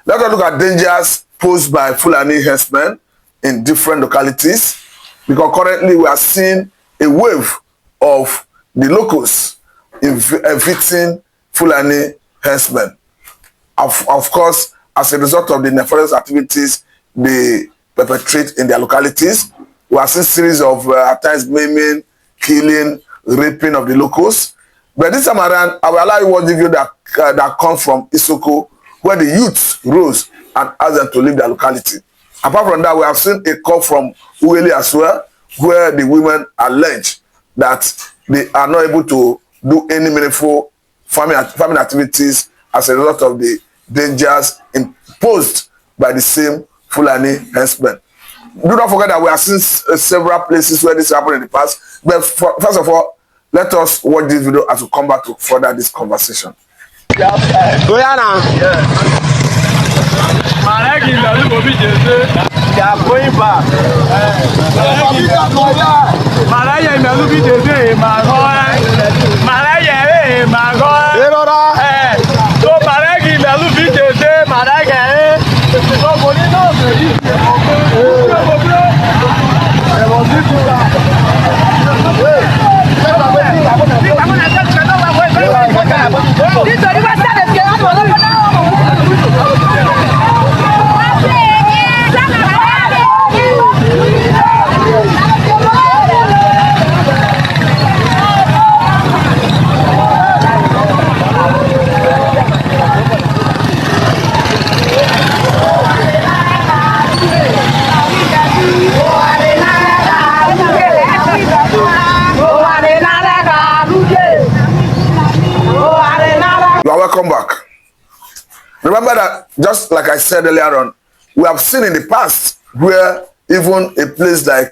Let us look at dangers posed by Fulani Herdsmen in different localities, because currently we are seeing a wave of the locals evicting Fulani Herdsmen. Of course, as a result of the nefarious activities they perpetrate in their localities, we are seeing series of at times maiming, killing, raping of the locals. But this time around, I will allow you one video that comes from Isoko, where the youths rose and asked them to leave their locality. Apart from that, we have seen a call from Ugheli as well, where the women allege that they are not able to do any meaningful farming activities as a result of the dangers imposed by the same Fulani herdsmen. Do not forget that we have seen several places where this happened in the past. But first of all, let us watch this video as we come back to further this conversation. Go ahead now. They are going back. Welcome back. Remember that, just like I said earlier on, we have seen in the past where even a place like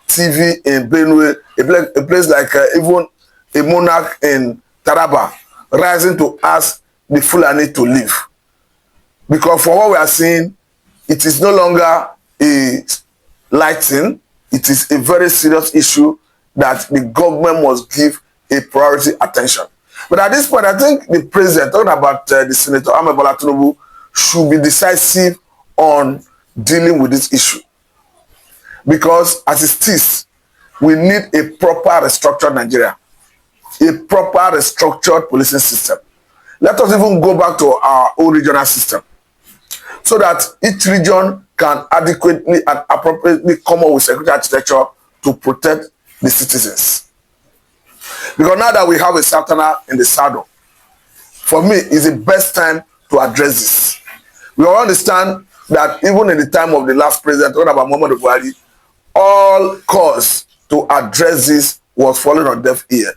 TV in Benue, a place like even a monarch in Taraba, rising to ask the Fulani to leave. Because for what we are seeing, it is no longer a light thing. It is a very serious issue that the government must give a priority attention. But at this point, I think the president, talking about the Senator Ahmed Bola Tinubu, should be decisive on dealing with this issue. Because as it is, we need a proper restructured Nigeria, a proper restructured policing system. Let us even go back to our own regional system, so that each region can adequately and appropriately come up with security architecture to protect the citizens. Because now that we have a Sultana in the saddle, for me, it's the best time to address this. We all understand that even in the time of the last president, talking about Muhammadu Buhari, all calls to address this was falling on deaf ear.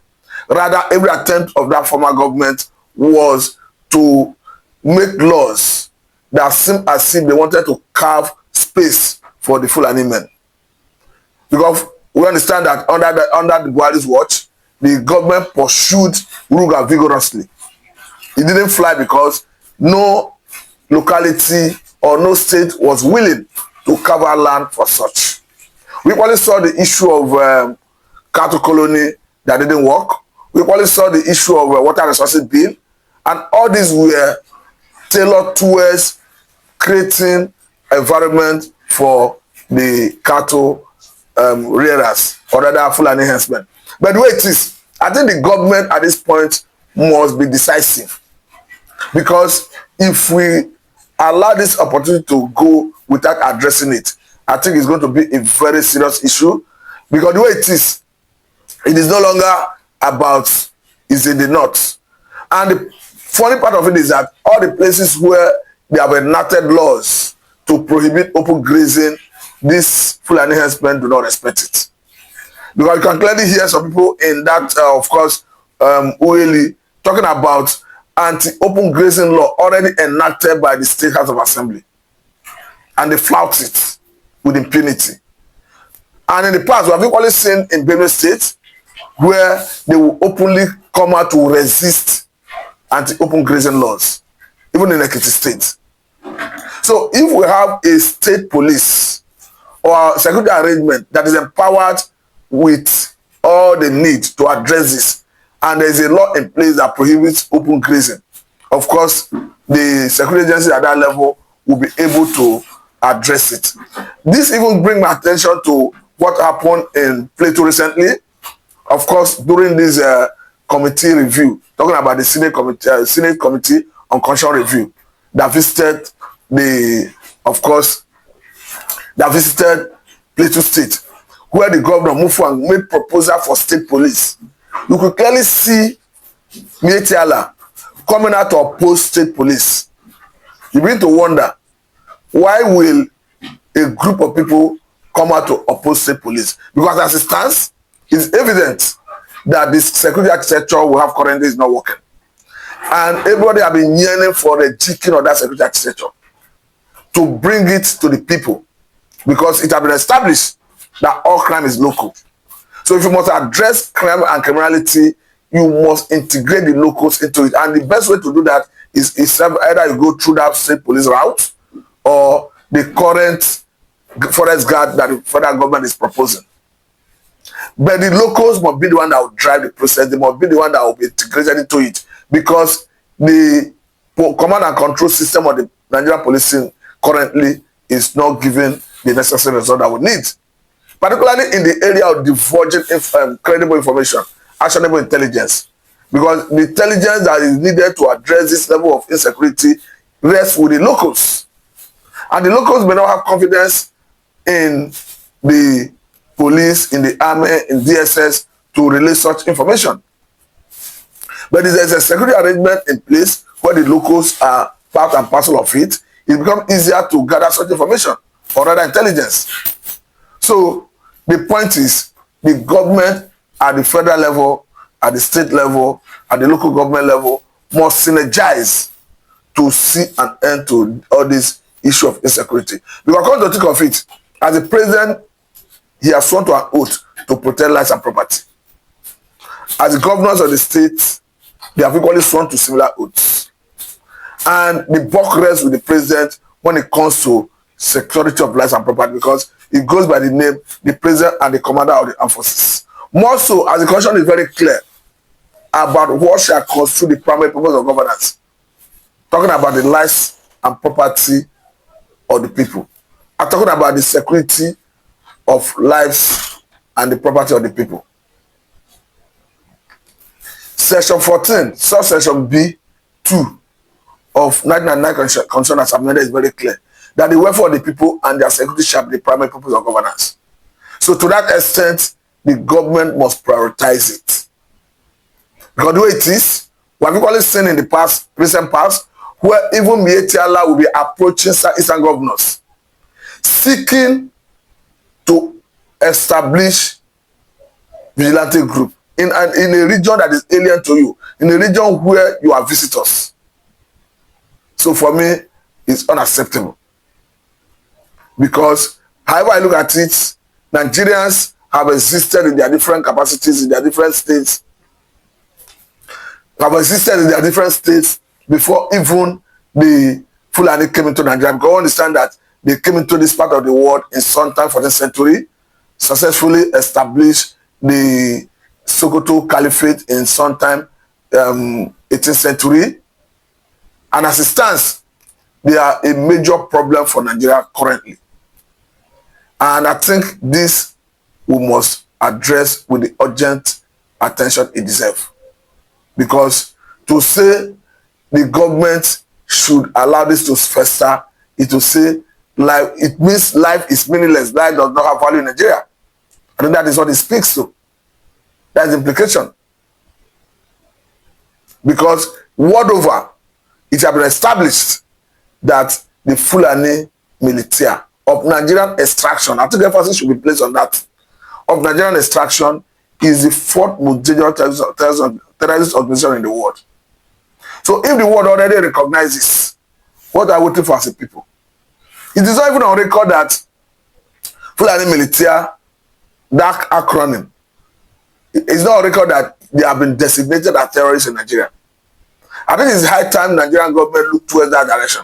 Rather, every attempt of that former government was to make laws that seemed as if they wanted to carve space for the Fulani men. Because we understand that under the Buhari's watch, the government pursued Ruga vigorously. It didn't fly because no locality or no state was willing to cover land for such. We probably saw the issue of cattle colony that didn't work. We probably saw the issue of water resources bill. And all these were tailored towards creating environment for the cattle rearers, or rather Fulani herdsmen. But the way it is, I think the government at this point must be decisive. Because if we allow this opportunity to go without addressing it, I think it's going to be a very serious issue. Because the way it is no longer about is in the north. And the funny part of it is that all the places where they have enacted laws to prohibit open grazing, these Fulani herdsmen do not respect it. Because you can clearly hear some people in that, of course, Ugheli, talking about anti-open grazing law already enacted by the State House of Assembly. And they flout it with impunity. And in the past, we have equally seen in Benue State where they will openly come out to resist anti-open grazing laws, even in Ekiti State. So if we have a state police or a security arrangement that is empowered with all the need to address this, and there is a law in place that prohibits open grazing, of course, the security agencies at that level will be able to address it. This even brings my attention to what happened in Plateau recently. Of course, during this committee review, talking about the Senate Committee on Constitutional Review that visited Plateau State, where the governor Mufuang made proposal for state police. You could clearly see Mietiala coming out to oppose state police. You begin to wonder, why will a group of people come out to oppose state police? Because as it stands, it's evident that this security architecture we have currently is not working. And everybody have been yearning for the jigging of that security architecture to bring it to the people, because it has been established that all crime is local. So if you must address crime and criminality, you must integrate the locals into it. And the best way to do that is either you go through that state police route or the current forest guard that the federal government is proposing. But the locals must be the one that will drive the process. They must be the one that will be integrated into it, because the command and control system of the Nigerian policing currently is not giving the necessary result that we need, particularly in the area of diverging credible information, actionable intelligence, because the intelligence that is needed to address this level of insecurity rests with the locals, and the locals may not have confidence in the police, in the army, in DSS to relay such information. But there is a security arrangement in place where the locals are part and parcel of it. It becomes easier to gather such information or rather intelligence. So the point is, the government at the federal level, at the state level, at the local government level must synergize to see an end to all this issue of insecurity. Because come to think of it, as the president, he has sworn to an oath to protect lives and property. As the governors of the states, they have equally sworn to similar oaths. And the buck rests with the president when it comes to security of lives and property, because it goes by the name, the president and the commander of the armed forces. More so, as the constitution is very clear about what shall constitute the primary purpose of governance, talking about the lives and property of the people. I'm talking about the security of lives and the property of the people. Section 14, subsection B2 of 1999 Constitution as amended is very clear that the welfare of the people and their security shall be the primary purpose of governance. So to that extent, the government must prioritize it. Because the way it is, we have equally seen in the recent past, where even Mietiala will be approaching Eastern governors, seeking to establish vigilante group in a region that is alien to you, in a region where you are visitors. So for me, it's unacceptable. Because however I look at it, Nigerians have existed in their different capacities, in their different states, before even the Fulani came into Nigeria. Because we understand that they came into this part of the world in sometime 14th century, successfully established the Sokoto Caliphate in sometime 18th century. And as it stands, they are a major problem for Nigeria currently. And I think this we must address with the urgent attention it deserves. Because to say the government should allow this to fester, it will say life, it means life is meaningless. Life does not have value in Nigeria. I think that is what it speaks to. That's the implication. Because world over, it has been established that the Fulani militia of Nigerian extraction, I think emphasis should be placed on that, of Nigerian extraction is the fourth most dangerous terrorist organization in the world. So if the world already recognizes, what are we waiting for as a people? It is not even on record that Fulani militia, that acronym, it's not on record that they have been designated as terrorists in Nigeria. I think it's high time Nigerian government look towards that direction.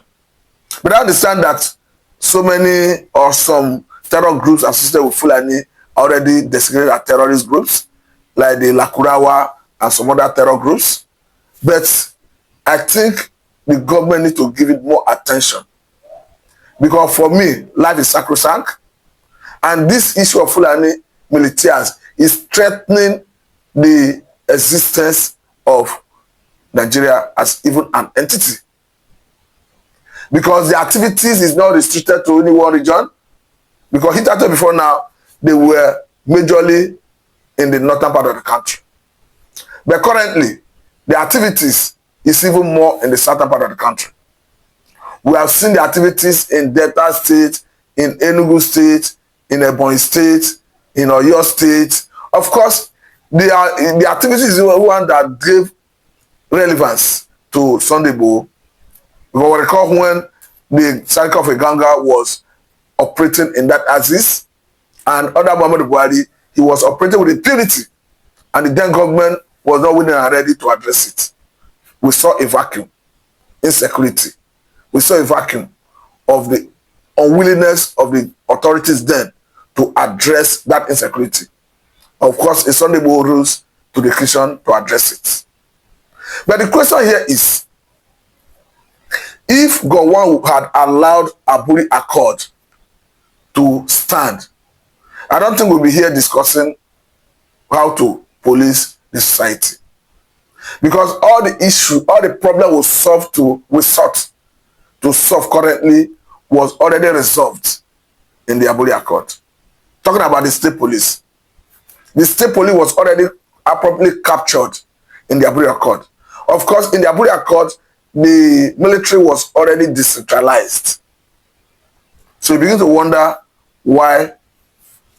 But I understand that so many or some terror groups associated with Fulani already designated as terrorist groups, like the Lakurawa and some other terror groups. But I think the government needs to give it more attention Because for me, life is sacrosanct. And this issue of Fulani militias is threatening the existence of Nigeria as even an entity. Because the activities is not restricted to only one region. Because hitherto before now, they were majorly in the northern part of the country. But currently, the activities is even more in the southern part of the country. We have seen the activities in Delta State, in Enugu State, in Ebonyi State, in Oyo State. Of course, the activities is the one that gave relevance to Sunday Igboho. Because we recall when the cycle of Iganga was operating in that axis, and under Muhammadu Buhari, he was operating with impunity, and the then government was not willing and ready to address it. We saw a vacuum, insecurity. We saw a vacuum of the unwillingness of the authorities then to address that insecurity. Of course, it's Sunday Igboho rules to the occasion to address it. But the question here is, if Gowon had allowed Aburi Accord to stand, I don't think we'll be here discussing how to police the society. Because all the issue, all the problem we sought to solve currently was already resolved in the Aburi Accord. Talking about the state police. The state police was already appropriately captured in the Aburi Accord. Of course, in the Aburi Accord, the military was already decentralized. So you begin to wonder why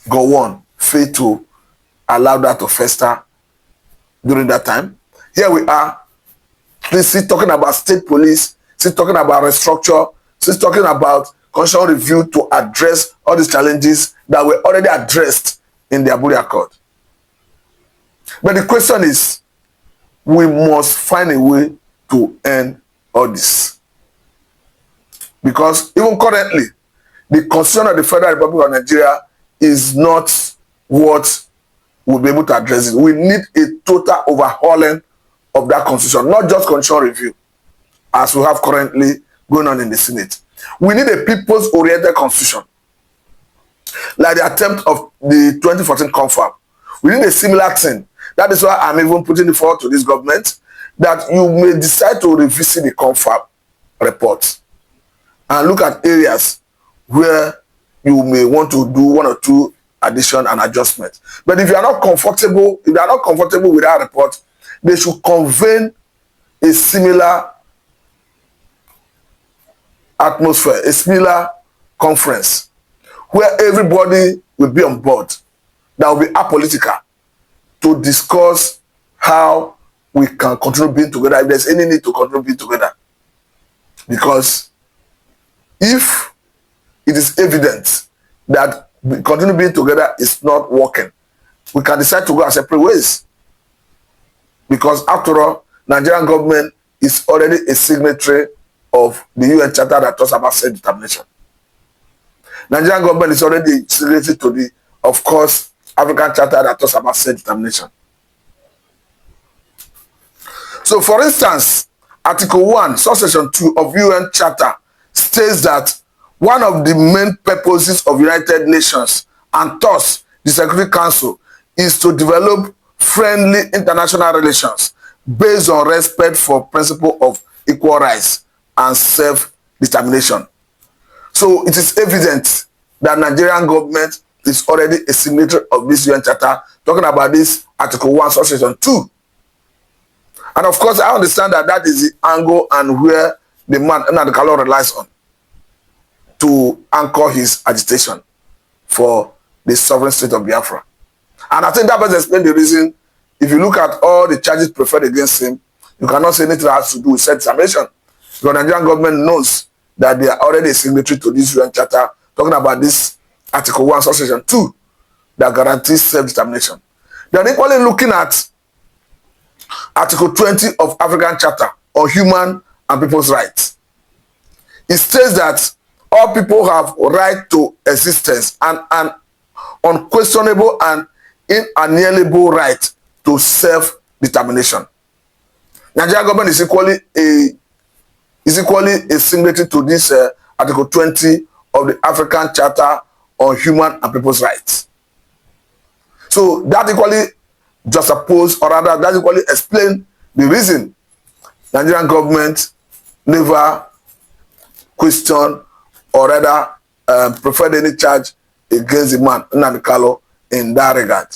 Gowon failed to allow that to fester during that time. Here we are, still talking about state police, still talking about restructure, still talking about constitutional review to address all these challenges that were already addressed in the Aburi Accord. But the question is, we must find a way to end all this. Because even currently, the Constitution of the Federal Republic of Nigeria is not what will be able to address it. We need a total overhauling of that Constitution, not just constitutional review, as we have currently going on in the Senate. We need a people's-oriented Constitution, like the attempt of the 2014 confab. We need a similar thing. That is why I'm even putting it forward to this government, that you may decide to revisit the confab report and look at areas where you may want to do one or two addition and adjustment. But if you are not comfortable, with that report, they should convene a similar atmosphere, a similar conference where everybody will be on board, that will be apolitical, to discuss how we can continue being together, if there's any need to continue being together. Because if it is evident that continue being together is not working, we can decide to go our separate ways. Because after all, Nigerian government is already a signatory of the UN Charter that talks about self-determination. Nigerian government is already a signatory to the, of course, African Charter that talks about self-determination. So, for instance, Article 1, Subsection 2 of UN Charter states that one of the main purposes of United Nations and thus the Security Council is to develop friendly international relations based on respect for principle of equal rights and self-determination. So it is evident that Nigerian government is already a signatory of this UN Charter, talking about this Article 1, Subsection 2. And of course, I understand that that is the angle and where the man, Nnamdi Kanu, relies on to anchor his agitation for the sovereign state of Biafra. And I think that best explains the reason. If you look at all the charges preferred against him, you cannot say anything that has to do with self-determination. Because the Nigerian government knows that they are already a signatory to this UN Charter, talking about this Article 1, Subsection 2, that guarantees self-determination. They are equally looking at Article 20 of African Charter on human and people's rights. It states that all people have right to existence and an unquestionable and inalienable right to self-determination. Nigerian government is equally a signatory to this Article 20 of the African Charter on Human and People's Rights. So that equally juxtapose, or rather that equally explain the reason Nigerian government never question or rather preferred any charge against the man Nnamdi Kanu in that regard.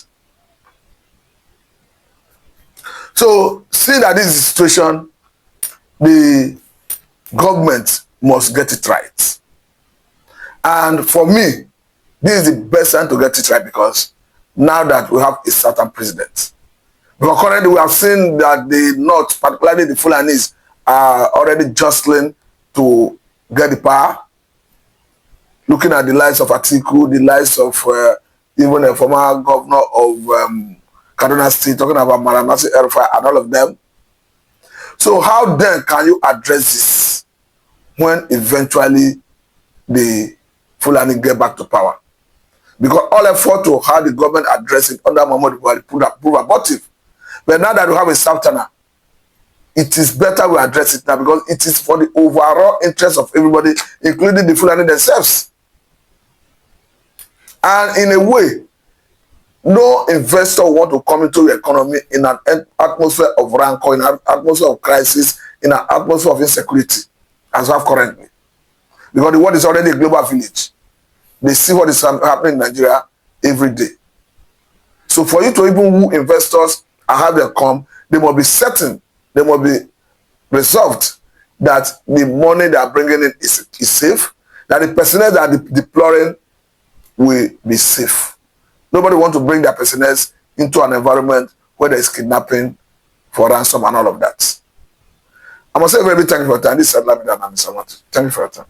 So seeing that this is the situation, the government must get it right. And for me, this is the best time to get it right, because now that we have a certain president. Because currently we have seen that the North, particularly the Fulanis, are already jostling to get the power. Looking at the lives of Atiku, the lives of even a former governor of Kaduna State, talking about Maranasi Erfa and all of them. So how then can you address this when eventually the Fulani get back to power? Because all effort to how the government address it under Muhammadu Buhari prove abortive. But now that we have a Southerner, it is better we address it now, because it is for the overall interest of everybody, including the Fulani themselves. And in a way, no investor want to come into the economy in an atmosphere of rancor, in an atmosphere of crisis, in an atmosphere of insecurity, as we have currently. Because the world is already a global village. They see what is happening in Nigeria every day. So for you to even woo investors and have them come, they must be certain, they must be resolved that the money they are bringing in is safe, that the personnel that are deploying will be safe. Nobody wants to bring their personnel into an environment where there is kidnapping for ransom and all of that. I must say very thank you for your time. This is Adlamidan and Mr. Thank you for your time.